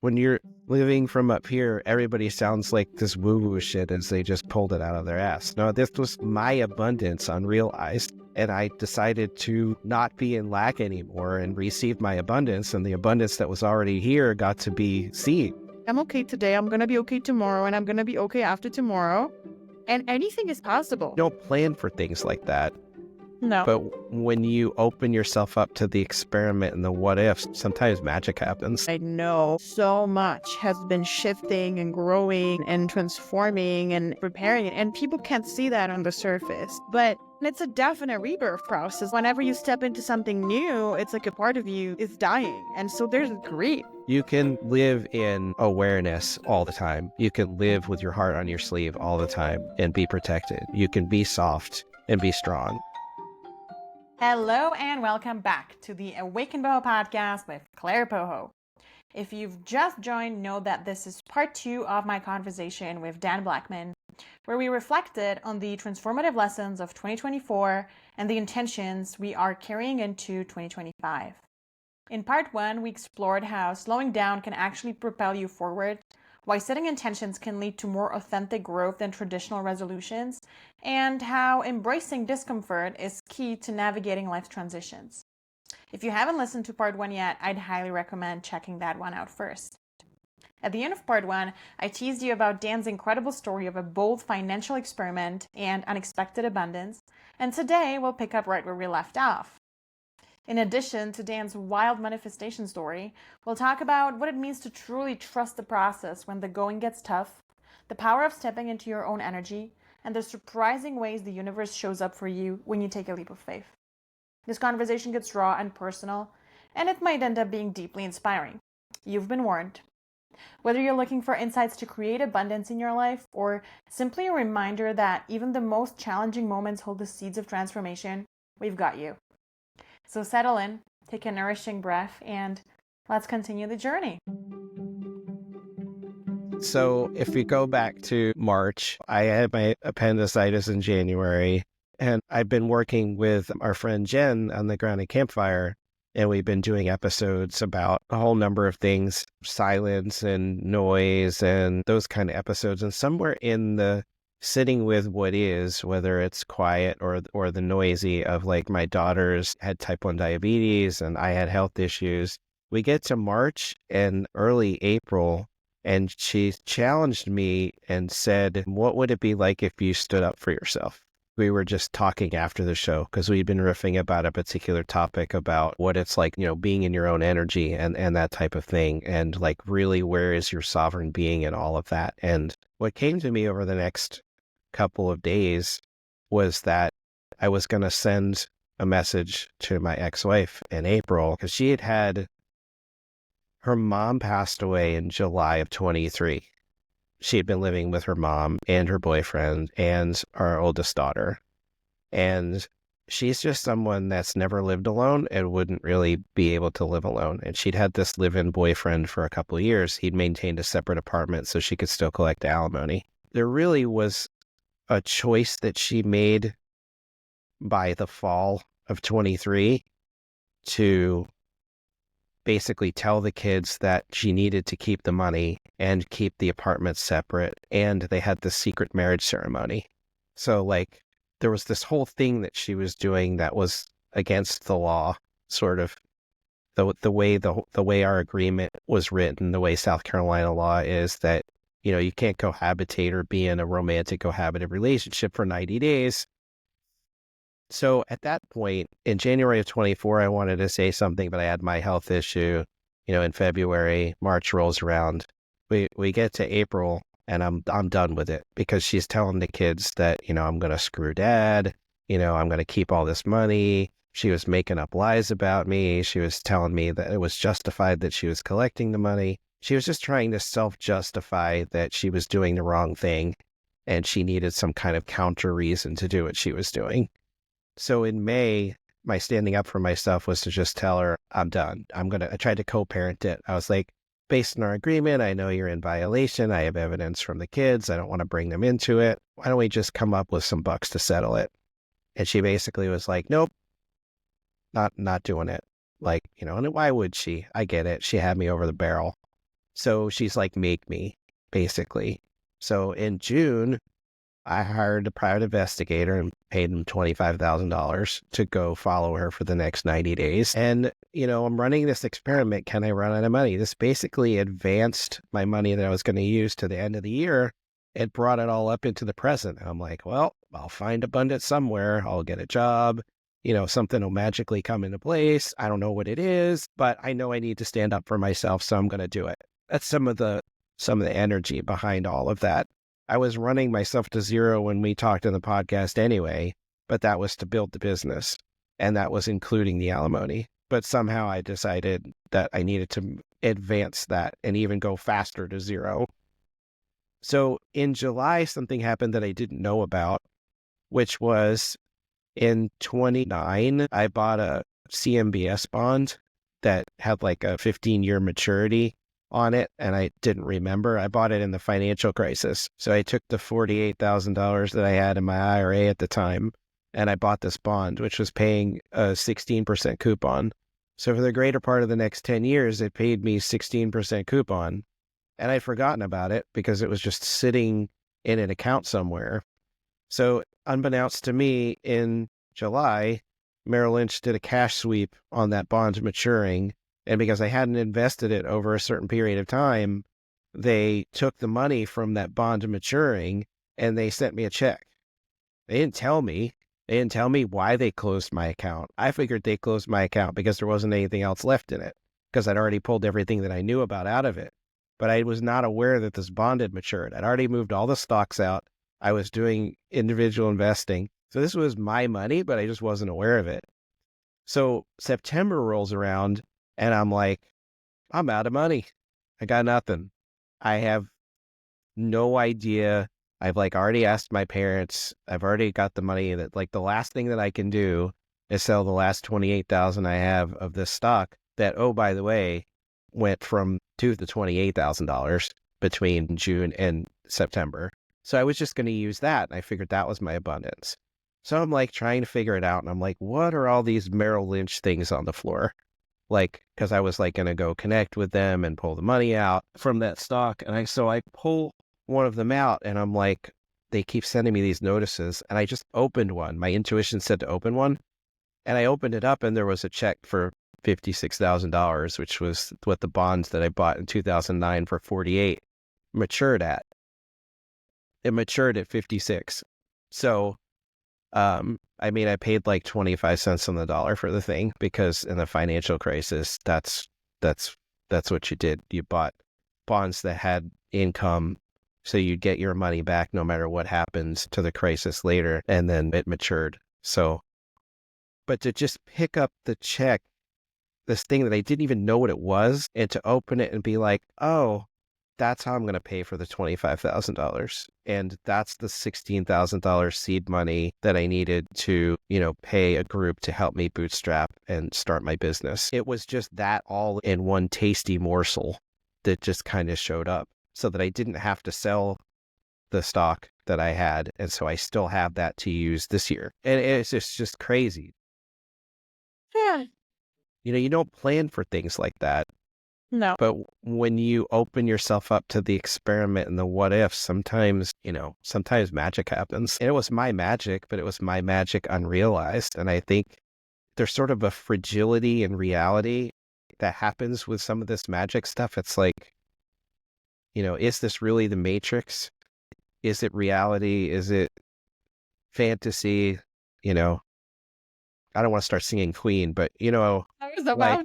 when you're living from up here, everybody sounds like this woo-woo shit as they just pulled it out of their ass. No, this was my abundance unrealized. And I decided to not be in lack anymore and receive my abundance. And the abundance that was already here got to be seen. I'm okay today. I'm going to be okay tomorrow. And I'm going to be okay after tomorrow. And anything is possible. You don't plan for things like that. No. But when you open yourself up to the experiment and the what ifs, sometimes magic happens. I know so much has been shifting and growing and transforming and preparing it. And people can't see that on the surface. But it's a definite rebirth process. Whenever you step into something new, it's like a part of you is dying. And so there's grief. You can live in awareness all the time. You can live with your heart on your sleeve all the time and be protected. You can be soft and be strong. Hello and welcome back to the Awaken Boho podcast with Claire Boho. If you've just joined, know that this is part 2 of my conversation with Dan Blackman, where we reflected on the transformative lessons of 2024 and the intentions we are carrying into 2025. In part 1, we explored how slowing down can actually propel you forward, why setting intentions can lead to more authentic growth than traditional resolutions, and how embracing discomfort is key to navigating life's transitions. If you haven't listened to part 1 yet, I'd highly recommend checking that one out first. At the end of part 1, I teased you about Dan's incredible story of a bold financial experiment and unexpected abundance, and today we'll pick up right where we left off. In addition to Dan's wild manifestation story, we'll talk about what it means to truly trust the process when the going gets tough, the power of stepping into your own energy, and the surprising ways the universe shows up for you when you take a leap of faith. This conversation gets raw and personal, and it might end up being deeply inspiring. You've been warned. Whether you're looking for insights to create abundance in your life, or simply a reminder that even the most challenging moments hold the seeds of transformation, we've got you. So settle in, take a nourishing breath, and let's continue the journey. So if we go back to March, I had my appendicitis in January, and I've been working with our friend Jen on the Grounded Campfire, and we've been doing episodes about a whole number of things, silence and noise and those kind of episodes. And somewhere in the sitting with what is, whether it's quiet or the noisy of, like, my daughters had type 1 diabetes and I had health issues, we get to March and early April, and she challenged me and said, what would it be like if you stood up for yourself? We were just talking after the show because we'd been riffing about a particular topic about what it's like, being in your own energy and that type of thing. And like, really, where is your sovereign being and all of that? And what came to me over the next couple of days was that I was going to send a message to my ex-wife in April, because she had her mom passed away in July of 23. She had been living with her mom and her boyfriend and our oldest daughter. And she's just someone that's never lived alone and wouldn't really be able to live alone. And she'd had this live-in boyfriend for a couple of years. He'd maintained a separate apartment so she could still collect alimony. There really was a choice that she made by the fall of 23 to basically tell the kids that she needed to keep the money and keep the apartment separate, and they had the secret marriage ceremony. So, like, there was this whole thing that she was doing that was against the law, sort of. The way our agreement was written, the way South Carolina law is, that you can't cohabitate or be in a romantic cohabitive relationship for 90 days. So at that point, in January of 24, I wanted to say something, but I had my health issue, in February. March rolls around. We get to April, and I'm done with it, because she's telling the kids that, I'm going to screw dad, I'm going to keep all this money. She was making up lies about me. She was telling me that it was justified that she was collecting the money. She was just trying to self-justify that she was doing the wrong thing, and she needed some kind of counter reason to do what she was doing. So in May, my standing up for myself was to just tell her, I'm done. I tried to co-parent it. I was like, based on our agreement, I know you're in violation. I have evidence from the kids. I don't want to bring them into it. Why don't we just come up with some bucks to settle it? And she basically was like, nope, not doing it. Like, and why would she? I get it. She had me over the barrel. So she's like, make me, basically. So in June, I hired a private investigator and paid him $25,000 to go follow her for the next 90 days. And, I'm running this experiment. Can I run out of money? This basically advanced my money that I was going to use to the end of the year. It brought it all up into the present. I'm like, well, I'll find abundance somewhere. I'll get a job. Something will magically come into place. I don't know what it is, but I know I need to stand up for myself, so I'm going to do it. That's some of the energy behind all of that. I was running myself to zero when we talked in the podcast anyway, but that was to build the business, and that was including the alimony. But somehow I decided that I needed to advance that and even go faster to zero. So in July, something happened that I didn't know about, which was in 29, I bought a CMBS bond that had like a 15-year maturity on it, and I didn't remember. I bought it in the financial crisis. So I took the $48,000 that I had in my IRA at the time, and I bought this bond, which was paying a 16% coupon. So for the greater part of the next 10 years, it paid me 16% coupon. And I'd forgotten about it because it was just sitting in an account somewhere. So unbeknownst to me, in July, Merrill Lynch did a cash sweep on that bond maturing. And because I hadn't invested it over a certain period of time, they took the money from that bond maturing and they sent me a check. They didn't tell me. They didn't tell me why they closed my account. I figured they closed my account because there wasn't anything else left in it, because I'd already pulled everything that I knew about out of it. But I was not aware that this bond had matured. I'd already moved all the stocks out. I was doing individual investing. So this was my money, but I just wasn't aware of it. So September rolls around and I'm like, I'm out of money. I got nothing. I have no idea. I've already asked my parents. I've already got the money that the last thing that I can do is sell the last 28,000 I have of this stock that, oh, by the way, went from $2,000 to $28,000 between June and September. So I was just going to use that. And I figured that was my abundance. So I'm trying to figure it out. And I'm like, what are all these Merrill Lynch things on the floor? Because I was going to go connect with them and pull the money out from that stock. And I pull one of them out and I'm like, they keep sending me these notices. And I just opened one. My intuition said to open one. And I opened it up and there was a check for $56,000, which was what the bonds that I bought in 2009 for 48 matured at. It matured at 56. So, I paid 25 cents on the dollar for the thing, because in the financial crisis, that's what you did. You bought bonds that had income, so you'd get your money back no matter what happens to the crisis later, and then it matured. So, but to just pick up the check, this thing that I didn't even know what it was, and to open it and be like, oh, that's how I'm going to pay for the $25,000. And that's the $16,000 seed money that I needed to, pay a group to help me bootstrap and start my business. It was just that all in one tasty morsel that just kind of showed up, so that I didn't have to sell the stock that I had. And so I still have that to use this year. And it's just crazy. Yeah. You don't plan for things like that. No. But when you open yourself up to the experiment and the what if, sometimes magic happens. And it was my magic, but it was my magic unrealized. And I think there's sort of a fragility in reality that happens with some of this magic stuff. It's is this really the Matrix? Is it reality? Is it fantasy? I don't want to start singing Queen, but I was about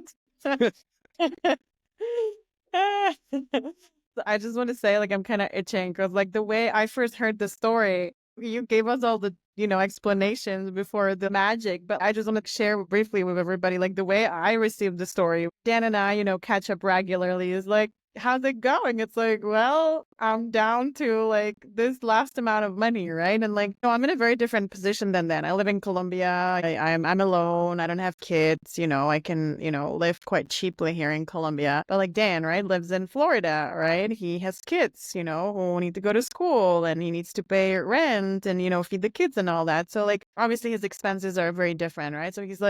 I just want to say, I'm kind of itching because, the way I first heard the story, you gave us all the, explanations before the magic. But I just want to share briefly with everybody, the way I received the story. Dan and I, catch up regularly. Is how's it going? It's well, I'm down to this last amount of money, right? And I'm in a very different position than then. I live in Colombia. I'm alone. I don't have kids. I can live quite cheaply here in Colombia. But Dan, right, lives in Florida, right? He has kids, who need to go to school, and he needs to pay rent and feed the kids and all that. So obviously his expenses are very different, right? So he's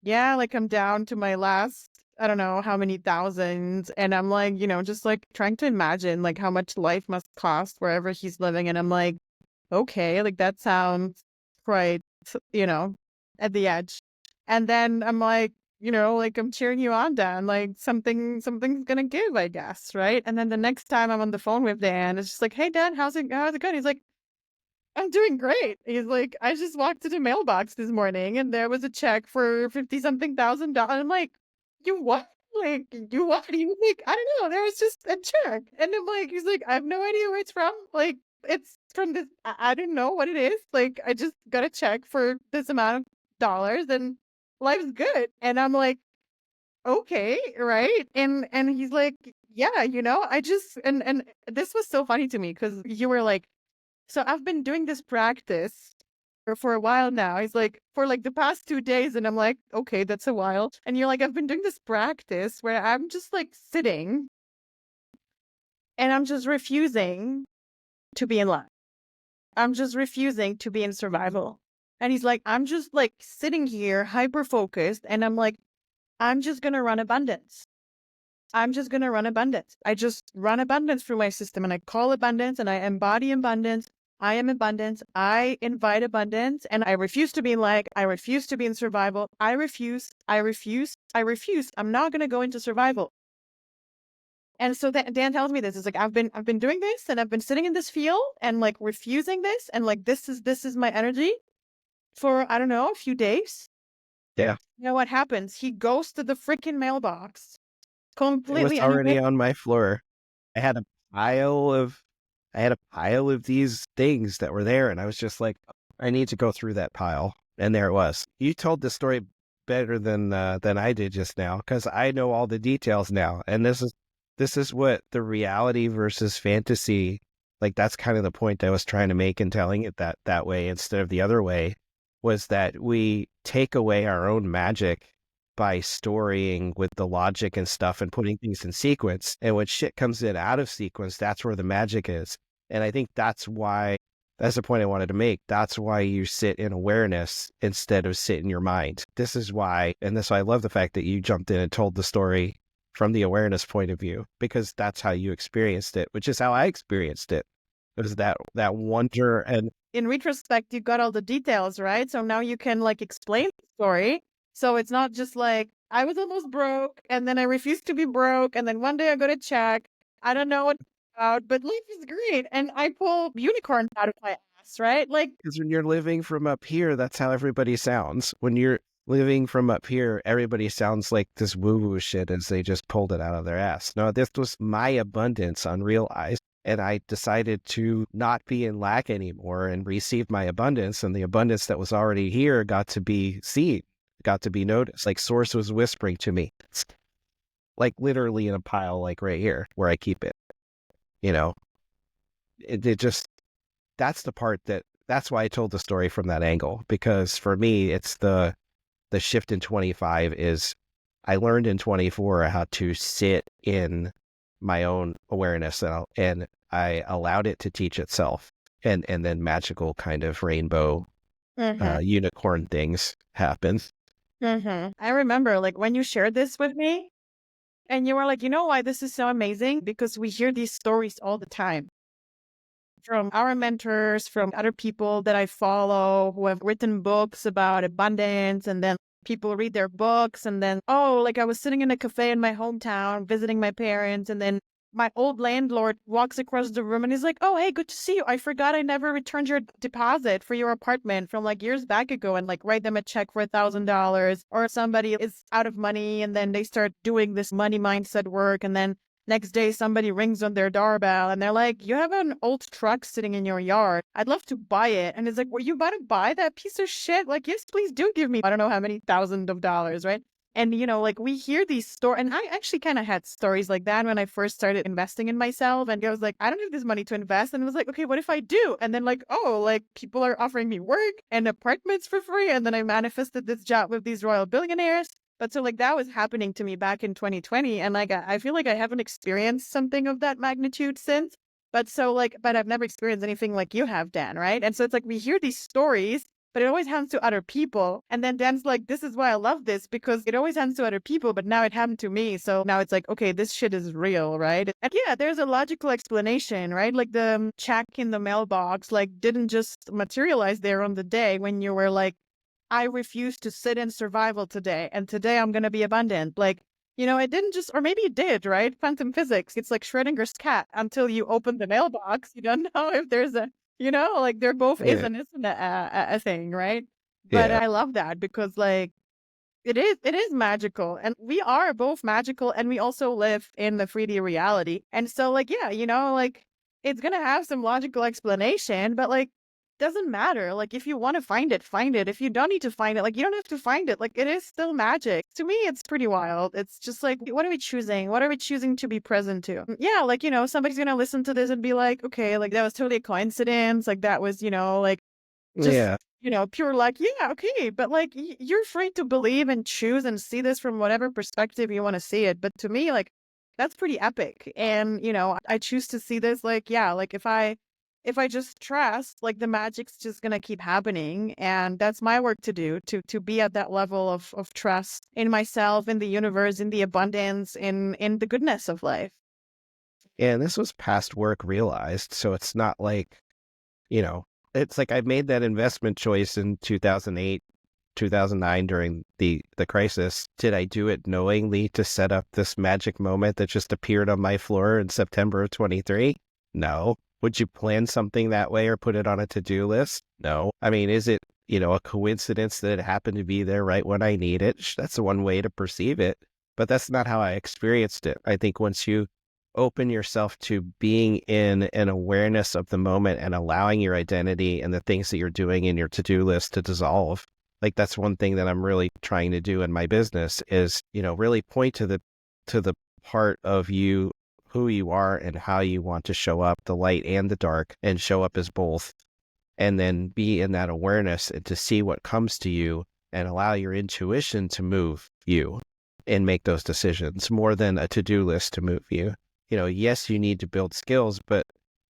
yeah, I'm down to my last I don't know how many thousands. And I'm like, just like trying to imagine like how much life must cost wherever he's living. And I'm like, okay, like that sounds quite, you know, at the edge. And then I'm like, like I'm cheering you on, Dan. Like something's gonna give, I guess, right? And then the next time I'm on the phone with Dan, it's just like, hey Dan, how's it going? He's like, I'm doing great. He's like, I just walked to the mailbox this morning and there was a check for 50 something thousand dollars. I'm like, you what? Like, you what? He was like, I don't know. There was just a check. And I'm like, he's like, I have no idea where it's from. Like, it's from this, I don't know what it is. Like, I just got a check for this amount of dollars and life's good. And I'm like, okay, right? And he's like, yeah, I just, and this was so funny to me because you were like, so I've been doing this practice for a while now. He's like, for like the past 2 days. And I'm like, okay, that's a while. And you're like, I've been doing this practice where I'm just like sitting and I'm just refusing to be in line. I'm just refusing to be in survival. And he's like, I'm just like sitting here hyper focused. And I'm like, I'm just going to run abundance. I'm just going to run abundance. I just run abundance through my system and I call abundance and I embody abundance. I am abundance. I invite abundance and I refuse to be like, I refuse to be in survival. I refuse. I'm not going to go into survival. And so Dan tells me this. It's like, I've been doing this and I've been sitting in this field and like refusing this. And like, this is my energy for, I don't know, a few days. Yeah. You know what happens? He goes to the freaking mailbox It was completely. already on my floor. I had a pile of these things that were there, and I was just like, I need to go through that pile. And there it was. You told the story better than I did just now, because I know all the details now. And this is what the reality versus fantasy, like that's kind of the point I was trying to make in telling it that way instead of the other way, was that we take away our own magic by storying with the logic and stuff and putting things in sequence. And when shit comes in out of sequence, that's where the magic is. And I think that's the point I wanted to make. That's why you sit in awareness instead of sit in your mind. This is why, and I love the fact that you jumped in and told the story from the awareness point of view, because that's how you experienced it, which is how I experienced it. It was that wonder. And in retrospect, you got all the details, right? So now you can like explain the story. So it's not just like, I was almost broke and then I refused to be broke. And then one day I got a check. I don't know what it's about, but life is great. And I pull unicorns out of my ass, right? Like, because when you're living from up here, that's how everybody sounds. When you're living from up here, everybody sounds like this woo-woo shit as they just pulled it out of their ass. No, this was my abundance unrealized. And I decided to not be in lack anymore and receive my abundance. And the abundance that was already here got to be seen, got to be noticed. Like Source was whispering to me, like literally in a pile, like right here where I keep it. It just, that's the part that's why I told the story from that angle. Because for me, it's the shift in 25 is I learned in 24 how to sit in my own awareness and I allowed it to teach itself. And then magical kind of rainbow unicorn things happen. I remember like when you shared this with me and you were like, you know why this is so amazing? Because we hear these stories all the time from our mentors, from other people that I follow who have written books about abundance. And then people read their books and then, oh, like I was sitting in a cafe in my hometown visiting my parents. And then my old landlord walks across the room and he's like, oh, hey, good to see you. I forgot I never returned your deposit for your apartment from like years back ago, and like write them a check for $1,000. Or somebody is out of money and then they start doing this money mindset work. And then next day, somebody rings on their doorbell and they're like, you have an old truck sitting in your yard. I'd love to buy it. And it's like, were you about to buy that piece of shit? Like, yes, please do give me, I don't know how many thousands of dollars, right? And, like we hear these stories, and I actually kind of had stories like that when I first started investing in myself. And I was like, I don't have this money to invest. And I was like, okay, what if I do? And then like, oh, like people are offering me work and apartments for free. And then I manifested this job with these royal billionaires. But so like that was happening to me back in 2020. And like, I feel like I haven't experienced something of that magnitude since. But I've never experienced anything like you have, Dan, right? And so it's like we hear these stories but it always happens to other people. And then Dan's like, this is why I love this, because it always happens to other people, but now it happened to me. So now it's like, okay, this shit is real, right? And yeah, there's a logical explanation, right? Like the check in the mailbox, like didn't just materialize there on the day when you were like, I refuse to sit in survival today, and today I'm going to be abundant. Like, it didn't just, or maybe it did, right? Quantum physics. It's like Schrodinger's cat. Until you open the mailbox, you don't know if there's like there both is Yeah. and isn't a thing, right? But Yeah. I love that because like it is magical, and we are both magical, and we also live in the 3D reality. And so like, yeah, like it's going to have some logical explanation, but like doesn't matter. Like if you want to find it, find it. If you don't need to find it, like you don't have to find it. Like it is still magic. To me, it's pretty wild. It's just like, what are we choosing? What are we choosing to be present to? Yeah, like, somebody's going to listen to this and be like, okay, like that was totally a coincidence. Like that was, like just, Yeah. pure luck. Yeah, okay. But like you're free to believe and choose and see this from whatever perspective you want to see it. But to me, like that's pretty epic. And, I choose to see this like, yeah, like if I just trust, like the magic's just gonna keep happening. And that's my work to do, to be at that level of trust in myself, in the universe, in the abundance, in the goodness of life. And this was past work realized. So it's not like, it's like I made that investment choice in 2008, 2009 during the crisis. Did I do it knowingly to set up this magic moment that just appeared on my floor in September of 23? No. Would you plan something that way or put it on a to-do list? No. I mean, is it, a coincidence that it happened to be there right when I need it? That's one way to perceive it, but that's not how I experienced it. I think once you open yourself to being in an awareness of the moment and allowing your identity and the things that you're doing in your to-do list to dissolve, like that's one thing that I'm really trying to do in my business is, really point to the part of you, who you are and how you want to show up, the light and the dark, and show up as both. And then be in that awareness and to see what comes to you and allow your intuition to move you and make those decisions more than a to-do list to move you. Yes, you need to build skills, but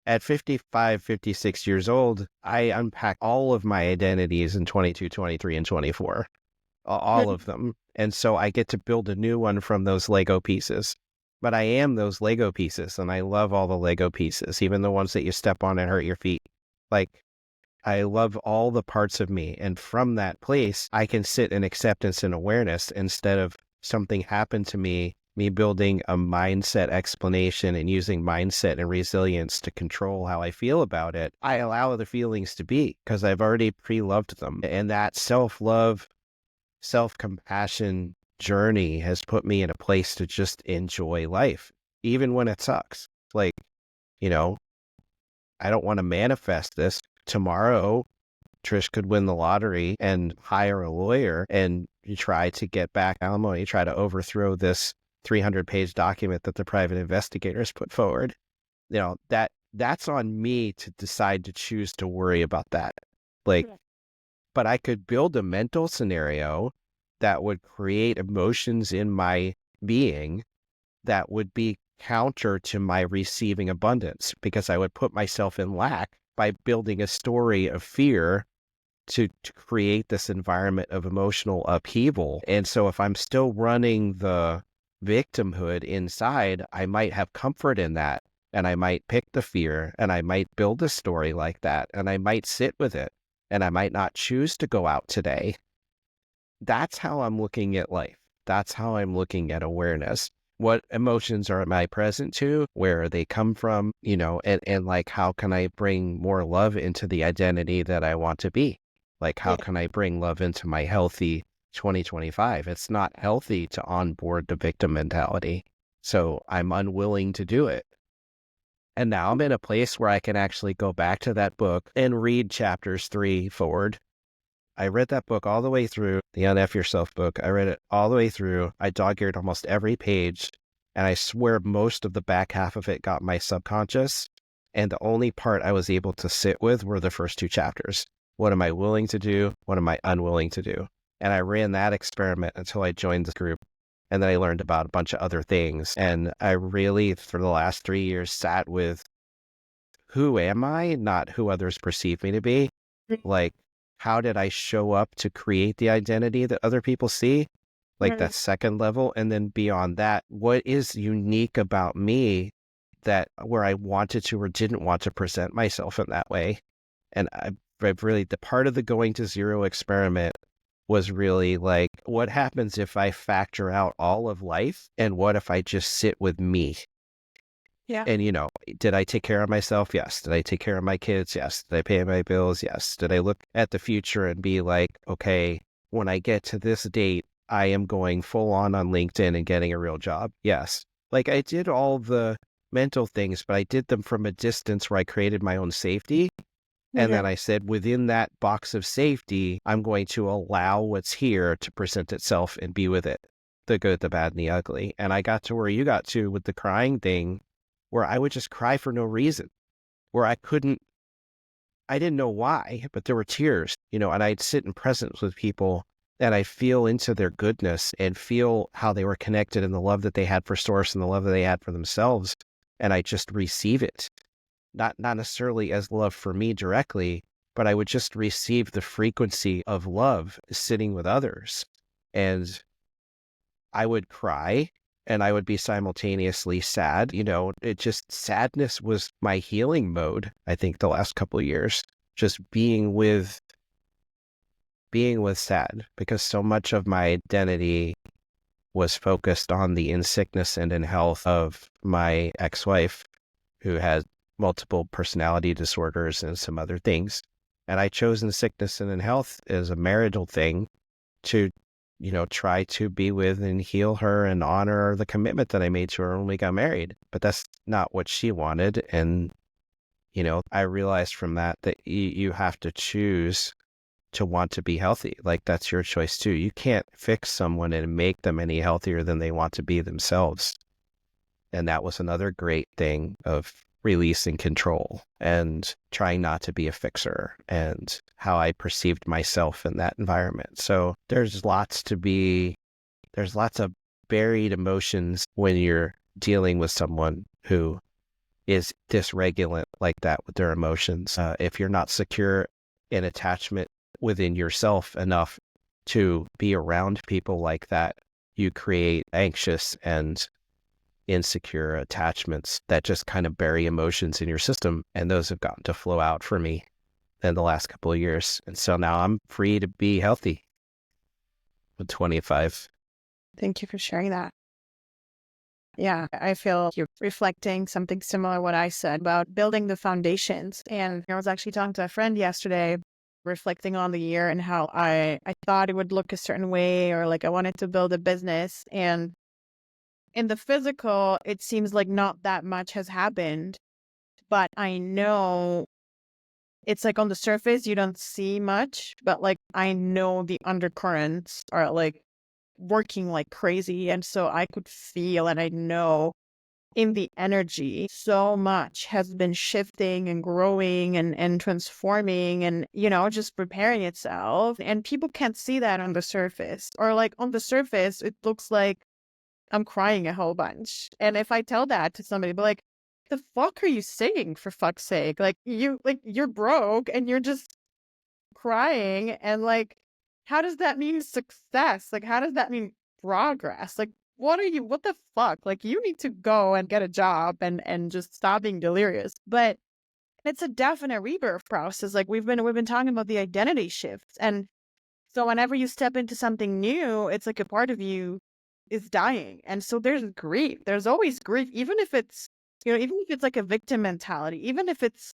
at 55, 56 years old, I unpacked all of my identities in 22, 23, and 24, all of them. And so I get to build a new one from those Lego pieces. But I am those Lego pieces, and I love all the Lego pieces, even the ones that you step on and hurt your feet. Like, I love all the parts of me. And from that place, I can sit in acceptance and awareness instead of something happened to me building a mindset explanation and using mindset and resilience to control how I feel about it. I allow the feelings to be because I've already pre-loved them. And that self-love, self-compassion journey has put me in a place to just enjoy life, even when it sucks. Like, I don't want to manifest this. Tomorrow, Trish could win the lottery and hire a lawyer and try to get back alimony, try to overthrow this 300-page document that the private investigators put forward. That's on me to decide to choose to worry about that. Like, but I could build a mental scenario that would create emotions in my being that would be counter to my receiving abundance, because I would put myself in lack by building a story of fear to create this environment of emotional upheaval. And so if I'm still running the victimhood inside, I might have comfort in that, and I might pick the fear, and I might build a story like that, and I might sit with it, and I might not choose to go out today. That's how I'm looking at life. That's how I'm looking at awareness. What emotions am I present to? Where they come from? And like, how can I bring more love into the identity that I want to be? Like, how can I bring love into my healthy 2025? It's not healthy to onboard the victim mentality. So I'm unwilling to do it. And now I'm in a place where I can actually go back to that book and read chapters 3 forward. I read that book all the way through, the Unf Yourself book. I read it all the way through. I dog-eared almost every page, and I swear most of the back half of it got my subconscious, and the only part I was able to sit with were the first 2 chapters. What am I willing to do? What am I unwilling to do? And I ran that experiment until I joined this group, and then I learned about a bunch of other things. And I really, for the last 3 years, sat with who am I, not who others perceive me to be. Like, how did I show up to create the identity that other people see? Like that Right. second level. And then beyond that, what is unique about me that where I wanted to or didn't want to present myself in that way? And I've really, the part of the going to zero experiment was really like, what happens if I factor out all of life? And what if I just sit with me? Yeah. And, did I take care of myself? Yes. Did I take care of my kids? Yes. Did I pay my bills? Yes. Did I look at the future and be like, okay, when I get to this date, I am going full on LinkedIn and getting a real job? Yes. Like I did all the mental things, but I did them from a distance where I created my own safety. And then Okay. I said, within that box of safety, I'm going to allow what's here to present itself and be with it, the good, the bad, and the ugly. And I got to where you got to with the crying thing, where I would just cry for no reason, where I didn't know why, but there were tears, and I'd sit in presence with people and I'd feel into their goodness and feel how they were connected and the love that they had for Source and the love that they had for themselves. And I just receive it, not necessarily as love for me directly, but I would just receive the frequency of love sitting with others. And I would cry and I would be simultaneously sad. It just, sadness was my healing mode, I think, the last couple of years, just being with sad, because so much of my identity was focused on the in sickness and in health of my ex-wife, who had multiple personality disorders and some other things. And I chose in sickness and in health as a marital thing to, try to be with and heal her and honor the commitment that I made to her when we got married. But that's not what she wanted. And, I realized from that you have to choose to want to be healthy. Like that's your choice too. You can't fix someone and make them any healthier than they want to be themselves. And that was another great thing of releasing control and trying not to be a fixer and how I perceived myself in that environment. So there's lots of buried emotions when you're dealing with someone who is dysregulate like that with their emotions. If you're not secure in attachment within yourself enough to be around people like that, you create anxious and insecure attachments that just kind of bury emotions in your system. And those have gotten to flow out for me in the last couple of years. And so now I'm free to be healthy with 25. Thank you for sharing that. Yeah, I feel you're reflecting something similar to what I said about building the foundations. And I was actually talking to a friend yesterday, reflecting on the year and how I thought it would look a certain way, or like I wanted to build a business. And in the physical, it seems like not that much has happened, but I know it's like on the surface, you don't see much, but like I know the undercurrents are like working like crazy. And so I could feel and I know in the energy, so much has been shifting and growing and transforming and, just preparing itself. And people can't see that on the surface, or like on the surface, it looks like I'm crying a whole bunch. And if I tell that to somebody, be like, the fuck are you saying, for fuck's sake? Like you're broke and you're just crying. And like, how does that mean success? Like, how does that mean progress? Like, what the fuck? Like, you need to go and get a job and just stop being delirious. But it's a definite rebirth process. Like we've been talking about the identity shifts. And so whenever you step into something new, it's like a part of you is dying. And so there's grief. There's always grief, even if it's, even if it's like a victim mentality, even if it's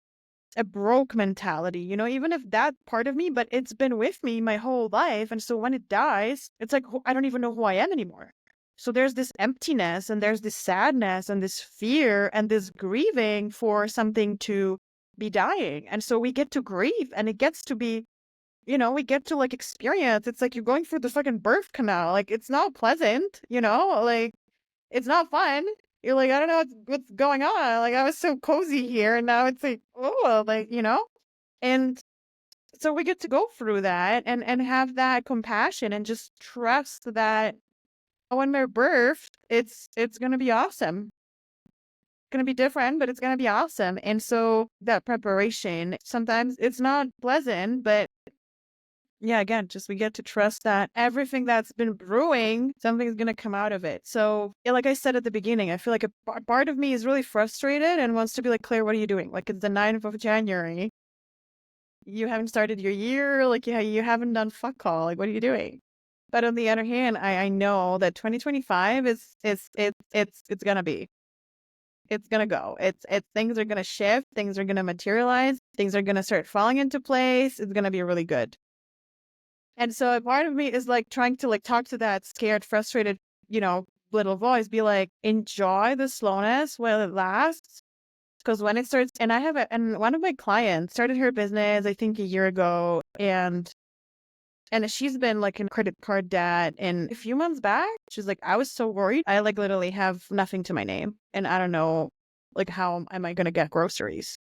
a broke mentality, even if that part of me, but it's been with me my whole life. And so when it dies, it's like, I don't even know who I am anymore. So there's this emptiness and there's this sadness and this fear and this grieving for something to be dying. And so we get to grieve and it gets to be, we get to like experience. It's like you're going through the fucking birth canal. Like it's not pleasant, like it's not fun. You're like, I don't know what's going on. Like I was so cozy here and now it's like, oh, like, and so we get to go through that and have that compassion and just trust that when we're birthed, it's gonna be awesome. It's gonna be different, but it's gonna be awesome. And so that preparation, sometimes it's not pleasant, but Yeah, again, just we get to trust that everything that's been brewing, something's going to come out of it. So, yeah, like I said at the beginning, I feel like a part of me is really frustrated and wants to be like, Claire, what are you doing? Like, it's the 9th of January. You haven't started your year. Like, yeah, you haven't done fuck all. Like, what are you doing? But on the other hand, I know that 2025 it's going to be. It's going to go. It's things are going to shift. Things are going to materialize. Things are going to start falling into place. It's going to be really good. And so a part of me is like trying to like talk to that scared, frustrated, little voice, be like, enjoy the slowness while it lasts. Because when it starts, and and one of my clients started her business, I think a year ago, and she's been like in credit card debt. And a few months back, she's like, I was so worried. I like literally have nothing to my name. And I don't know, like, how am I going to get groceries?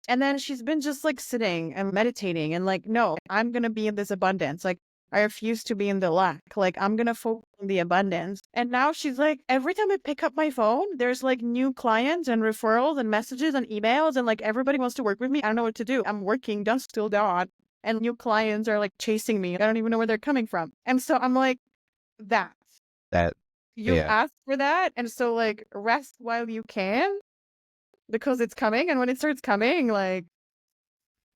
And then she's been just like sitting and meditating and like, no, I'm going to be in this abundance. Like, I refuse to be in the lack. Like, I'm going to focus on the abundance. And now she's like, every time I pick up my phone, there's like new clients and referrals and messages and emails. And like, everybody wants to work with me. I don't know what to do. I'm working dusk till dawn. And new clients are like chasing me. I don't even know where they're coming from. And so I'm like, that. That, You yeah, asked for that. And so like, rest while you can because it's coming. And when it starts coming, like,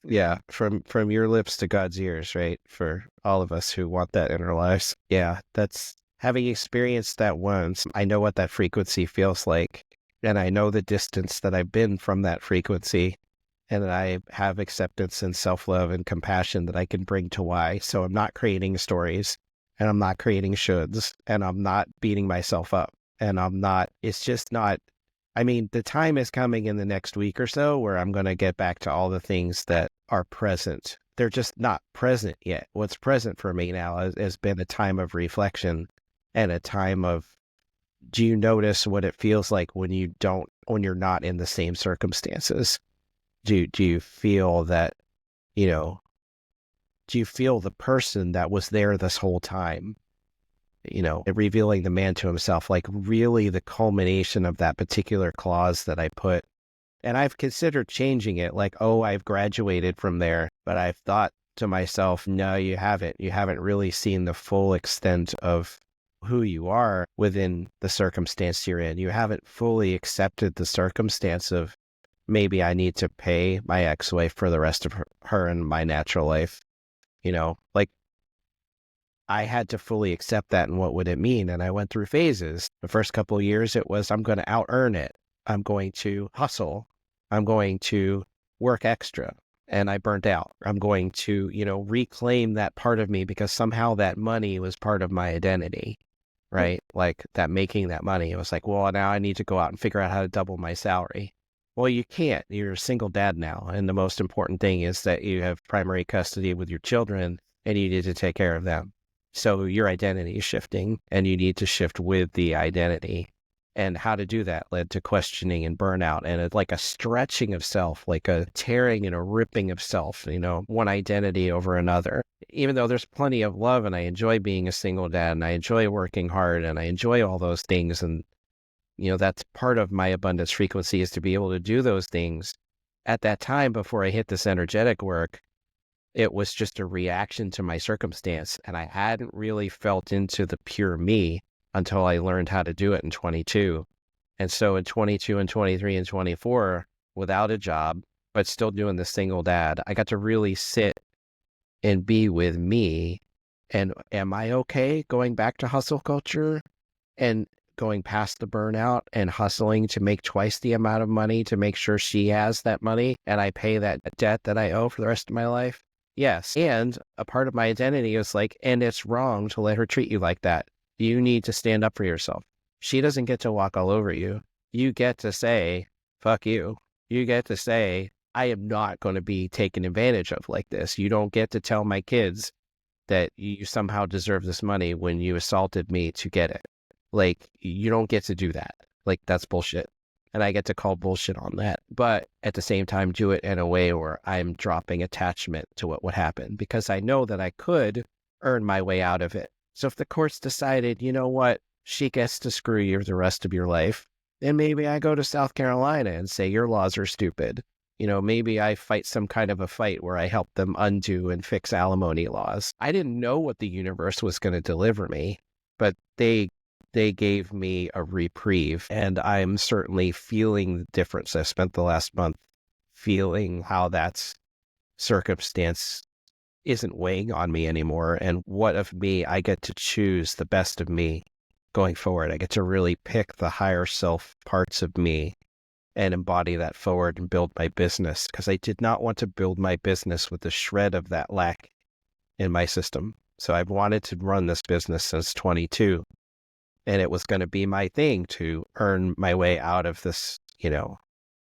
yeah, from your lips to God's ears, right? For all of us who want that in our lives. Yeah, that's having experienced that once. I know what that frequency feels like, and I know the distance that I've been from that frequency, and I have acceptance and self-love and compassion that I can bring to why. So I'm not creating stories, and I'm not creating shoulds, and I'm not beating myself up, and I'm not, it's just not, I mean, the time is coming in the next week or so where I'm going to get back to all the things that are present. They're just not present yet. What's present for me now has been a time of reflection and a time of, do you notice what it feels like when you're not in the same circumstances? Do you feel that, you know, do you feel the person that was there this whole time? Revealing the man to himself, like really the culmination of that particular clause that I put. And I've considered changing it, like, oh, I've graduated from there. But I've thought to myself, no, you haven't. You haven't really seen the full extent of who you are within the circumstance you're in. You haven't fully accepted the circumstance of maybe I need to pay my ex-wife for the rest of her in my natural life. Like, I had to fully accept that and what would it mean. And I went through phases. The first couple of years, it was, I'm going to out earn it. I'm going to hustle. I'm going to work extra. And I burnt out. I'm going to, reclaim that part of me because somehow that money was part of my identity, right? Like that making that money. It was like, well, now I need to go out and figure out how to double my salary. Well, you can't. You're a single dad now. And the most important thing is that you have primary custody with your children and you need to take care of them. So your identity is shifting and you need to shift with the identity. And how to do that led to questioning and burnout and it's like a stretching of self, like a tearing and a ripping of self, one identity over another. Even though there's plenty of love and I enjoy being a single dad and I enjoy working hard and I enjoy all those things. And, that's part of my abundance frequency is to be able to do those things. At that time, before I hit this energetic work, it was just a reaction to my circumstance. And I hadn't really felt into the pure me until I learned how to do it in 22. And so in 22 and 23 and 24, without a job, but still doing the single dad, I got to really sit and be with me. And am I okay going back to hustle culture and going past the burnout and hustling to make twice the amount of money to make sure she has that money and I pay that debt that I owe for the rest of my life? Yes. And a part of my identity is like, and it's wrong to let her treat you like that. You need to stand up for yourself. She doesn't get to walk all over you. You get to say, fuck you. You get to say, I am not going to be taken advantage of like this. You don't get to tell my kids that you somehow deserve this money when you assaulted me to get it. Like, you don't get to do that. Like, that's bullshit. And I get to call bullshit on that. But at the same time, do it in a way where I'm dropping attachment to what would happen because I know that I could earn my way out of it. So if the courts decided, you know what, she gets to screw you the rest of your life, then maybe I go to South Carolina and say your laws are stupid. Maybe I fight some kind of a fight where I help them undo and fix alimony laws. I didn't know what the universe was going to deliver me, but they gave me a reprieve, and I'm certainly feeling the difference. I spent the last month feeling how that circumstance isn't weighing on me anymore, and what of me I get to choose the best of me going forward. I get to really pick the higher self parts of me and embody that forward and build my business, because I did not want to build my business with a shred of that lack in my system. So I've wanted to run this business since 22, and it was going to be my thing to earn my way out of this,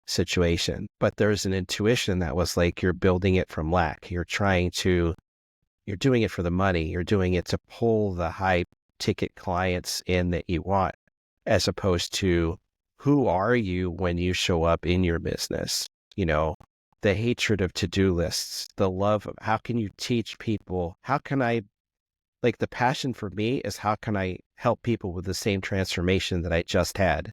situation. But there's an intuition that was like, you're building it from lack. You're doing it for the money. You're doing it to pull the high ticket clients in that you want, as opposed to who are you when you show up in your business? The hatred of to-do lists, the love of how can you teach people? How can I, like, the passion for me is how can I help people with the same transformation that I just had?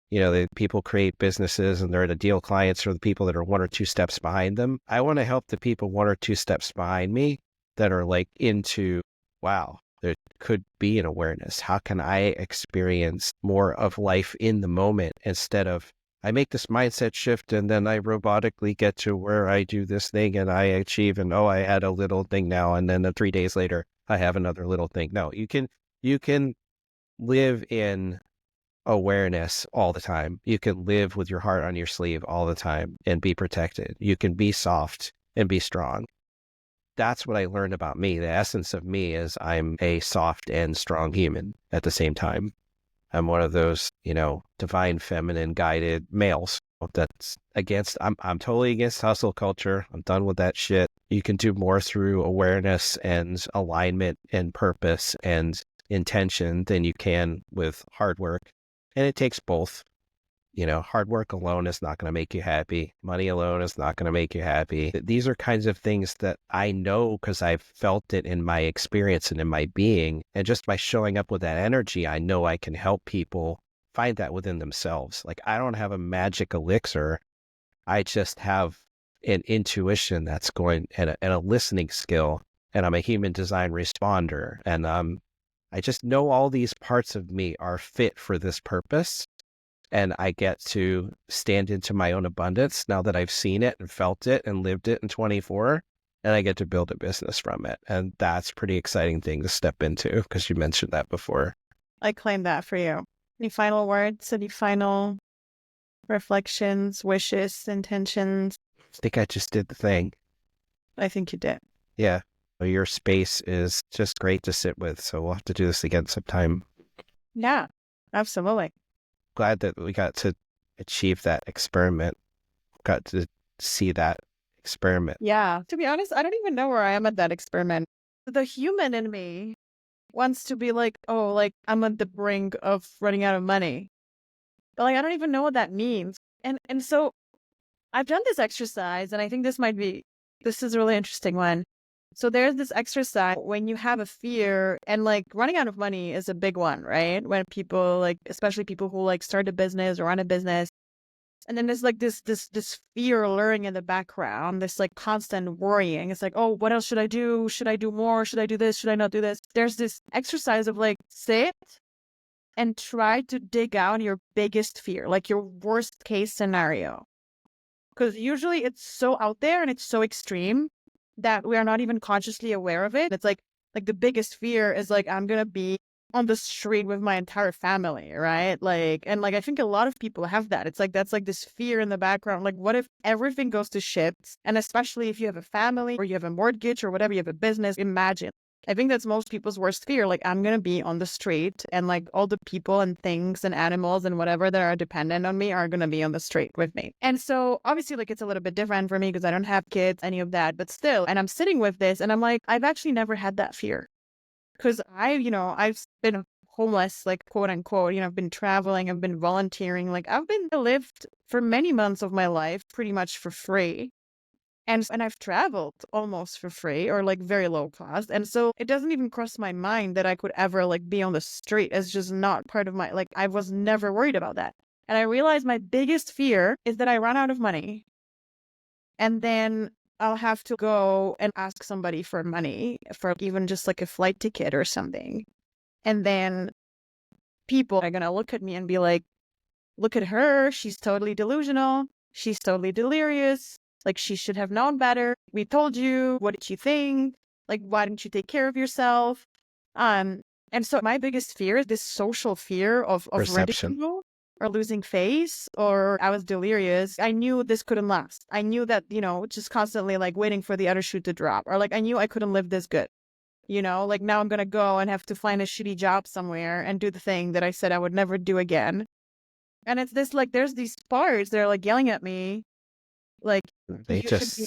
The people create businesses and they're the deal clients, or the people that are one or two steps behind them. I want to help the people one or two steps behind me that are like into, wow, there could be an awareness. How can I experience more of life in the moment, instead of I make this mindset shift and then I robotically get to where I do this thing and I achieve, and I had a little thing now, and then 3 days later I have another little thing. No, you can live in awareness all the time. You can live with your heart on your sleeve all the time and be protected. You can be soft and be strong. That's what I learned about me. The essence of me is I'm a soft and strong human at the same time. I'm one of those, divine feminine guided males that's I'm totally against hustle culture. I'm done with that shit. You can do more through awareness and alignment and purpose and intention than you can with hard work. And it takes both. Hard work alone is not going to make you happy. Money alone is not going to make you happy. These are kinds of things that I know because I've felt it in my experience and in my being. And just by showing up with that energy, I know I can help people find that within themselves. Like, I don't have a magic elixir. I just have an intuition that's going, and a listening skill. And I'm a human design responder. And I just know all these parts of me are fit for this purpose. And I get to stand into my own abundance now that I've seen it and felt it and lived it in 24, and I get to build a business from it. And that's a pretty exciting thing to step into, because you mentioned that before. I claim that for you. Any final words? Any final reflections, wishes, intentions? I think I just did the thing. I think you did. Yeah. Your space is just great to sit with. So we'll have to do this again sometime. Yeah, absolutely. Glad that we got to achieve that experiment. Got to see that experiment. Yeah. To be honest, I don't even know where I am at that experiment. The human in me wants to be like, oh, like I'm at the brink of running out of money. But like, I don't even know what that means. And so I've done this exercise, and I think this is a really interesting one. So there's this exercise when you have a fear, and like running out of money is a big one, right? When people like, especially people who like start a business or run a business, and then there's like this fear lurking in the background, this like constant worrying. It's like, oh, what else should I do? Should I do more? Should I do this? Should I not do this? There's this exercise of like, sit and try to dig out your biggest fear, like your worst case scenario. Because usually it's so out there and it's so extreme that we are not even consciously aware of it. It's like the biggest fear is like, I'm going to be on the street with my entire family, right? And I think a lot of people have that. It's like, that's like this fear in the background. Like, what if everything goes to shit? And especially if you have a family or you have a mortgage or whatever, you have a business, imagine. I think that's most people's worst fear. Like, I'm going to be on the street, and like all the people and things and animals and whatever that are dependent on me are going to be on the street with me. And so obviously, like, it's a little bit different for me because I don't have kids, any of that, but still, and I'm sitting with this and I'm like, I've actually never had that fear, because I've been homeless, like, quote unquote, I've been traveling, I've been volunteering, like I've been lived for many months of my life pretty much for free. And I've traveled almost for free or like very low cost. And so it doesn't even cross my mind that I could ever like be on the street. It's just not part of my, like, I was never worried about that. And I realized my biggest fear is that I run out of money. And then I'll have to go and ask somebody for money for even just like a flight ticket or something. And then people are going to look at me and be like, look at her. She's totally delusional. She's totally delirious. Like, she should have known better. We told you. What did you think? Like, why didn't you take care of yourself? And so my biggest fear is this social fear of Perception. ridicule or losing face, or I was delirious. I knew this couldn't last. I knew that, just constantly like waiting for the other shoe to drop, or like I knew I couldn't live this good. Like now I'm going to go and have to find a shitty job somewhere and do the thing that I said I would never do again. And it's this, like, there's these parts, they're like yelling at me, like, They you should just be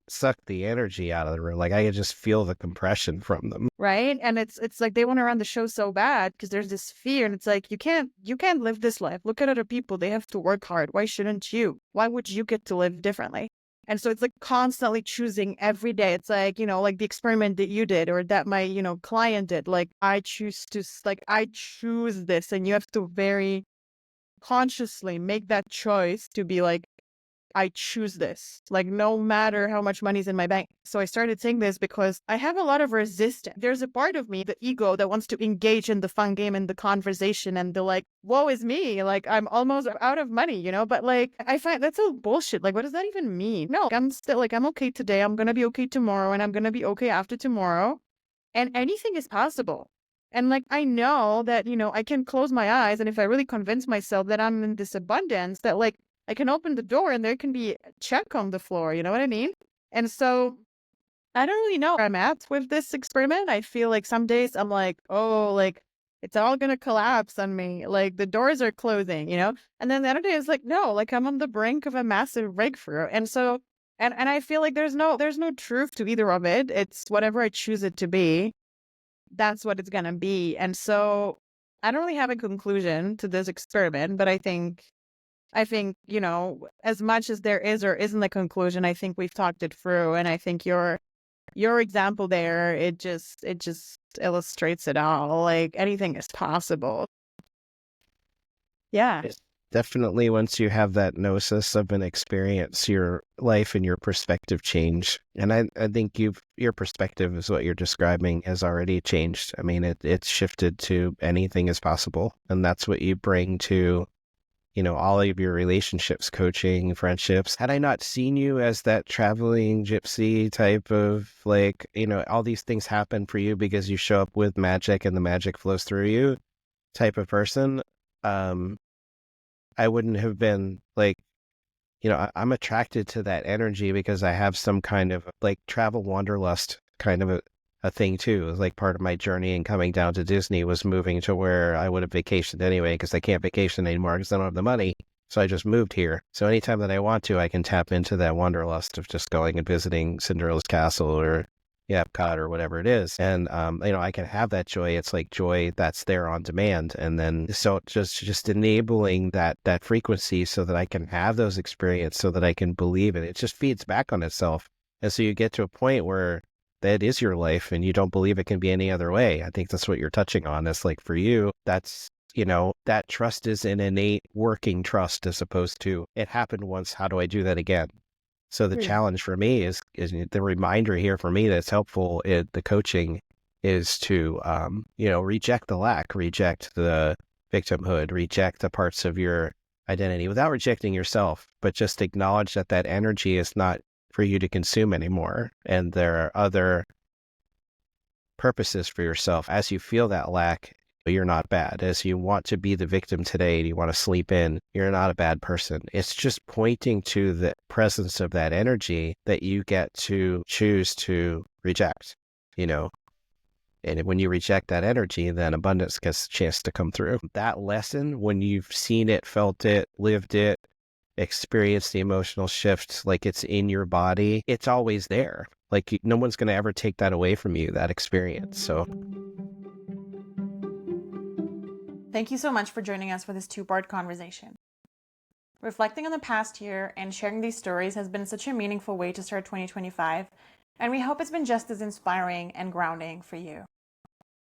suck the energy out of the room. Like I could just feel the compression from them. right. And it's like they want to run the show so bad because there's this fear, and it's like you can't live this life. Look at other people, they have to work hard. Why shouldn't you? Why would you get to live differently? And so it's like constantly choosing every day. It's like, like the experiment that you did or that my, client did. Like I choose this, and you have to very consciously make that choice to be like, I choose this, like no matter how much money's in my bank. So I started saying this because I have a lot of resistance. There's a part of me, the ego, that wants to engage in the fun game and the conversation and the like, woe is me, like I'm almost out of money, but like I find that's all bullshit. Like, what does that even mean? No, I'm still like, I'm okay today, I'm gonna be okay tomorrow, and I'm gonna be okay after tomorrow, and anything is possible. And like, I know that, I can close my eyes. And if I really convince myself that I'm in this abundance, that like I can open the door and there can be a check on the floor. You know what I mean? And so I don't really know where I'm at with this experiment. I feel like some days I'm like, oh, like it's all going to collapse on me. Like the doors are closing, And then the other day it's like, no, like I'm on the brink of a massive breakthrough. And so, and I feel like there's no truth to either of it. It's whatever I choose it to be, that's what it's going to be. And so I don't really have a conclusion to this experiment, but I think, as much as there is or isn't a conclusion, I think we've talked it through. And I think your example there, it just illustrates it all. Like anything is possible. Yeah. It's definitely, once you have that gnosis of an experience, your life and your perspective change. And I think your perspective is what you're describing has already changed. I mean, it's shifted to anything is possible. And that's what you bring to, all of your relationships, coaching, friendships. Had I not seen you as that traveling gypsy type of like, all these things happen for you because you show up with magic and the magic flows through you type of person, I wouldn't have been like, I'm attracted to that energy because I have some kind of like travel wanderlust kind of a thing too. It was like part of my journey and coming down to Disney was moving to where I would have vacationed anyway because I can't vacation anymore because I don't have the money. So I just moved here. So anytime that I want to, I can tap into that wanderlust of just going and visiting Cinderella's castle or Epcot or whatever it is. And, I can have that joy. It's like joy that's there on demand. And then, so just enabling that frequency so that I can have those experiences, so that I can believe it. It just feeds back on itself. And so you get to a point where that is your life and you don't believe it can be any other way. I think that's what you're touching on. It's like for you, that's, that trust is an innate working trust as opposed to it happened once. How do I do that again? So the challenge for me is the reminder here for me that's helpful in the coaching is to, reject the lack, reject the victimhood, reject the parts of your identity without rejecting yourself, but just acknowledge that that energy is not for you to consume anymore. And there are other purposes for yourself. As you feel that lack, you're not bad. As you want to be the victim today and you want to sleep in, you're not a bad person. It's just pointing to the presence of that energy that you get to choose to reject, And when you reject that energy, then abundance gets a chance to come through. That lesson, when you've seen it, felt it, lived it, experienced the emotional shift, like it's in your body, it's always there. Like no one's going to ever take that away from you, that experience. So thank you so much for joining us for this two-part conversation. Reflecting on the past year and sharing these stories has been such a meaningful way to start 2025, and we hope it's been just as inspiring and grounding for you.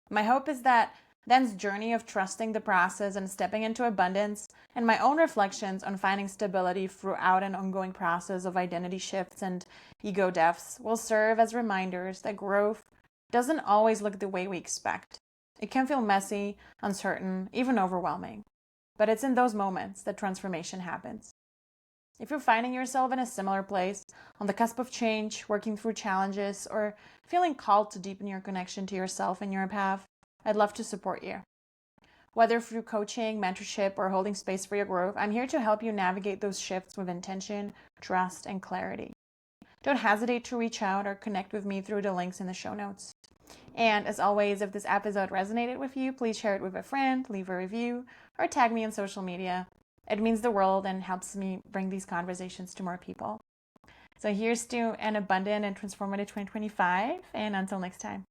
My hope is that Dan's journey of trusting the process and stepping into abundance, and my own reflections on finding stability throughout an ongoing process of identity shifts and ego deaths will serve as reminders that growth doesn't always look the way we expect. It can feel messy, uncertain, even overwhelming. But it's in those moments that transformation happens. If you're finding yourself in a similar place, on the cusp of change, working through challenges, or feeling called to deepen your connection to yourself and your path, I'd love to support you. Whether through coaching, mentorship, or holding space for your growth, I'm here to help you navigate those shifts with intention, trust, and clarity. Don't hesitate to reach out or connect with me through the links in the show notes. And as always, if this episode resonated with you, please share it with a friend, leave a review, or tag me on social media. It means the world and helps me bring these conversations to more people. So here's to an abundant and transformative 2025, and until next time.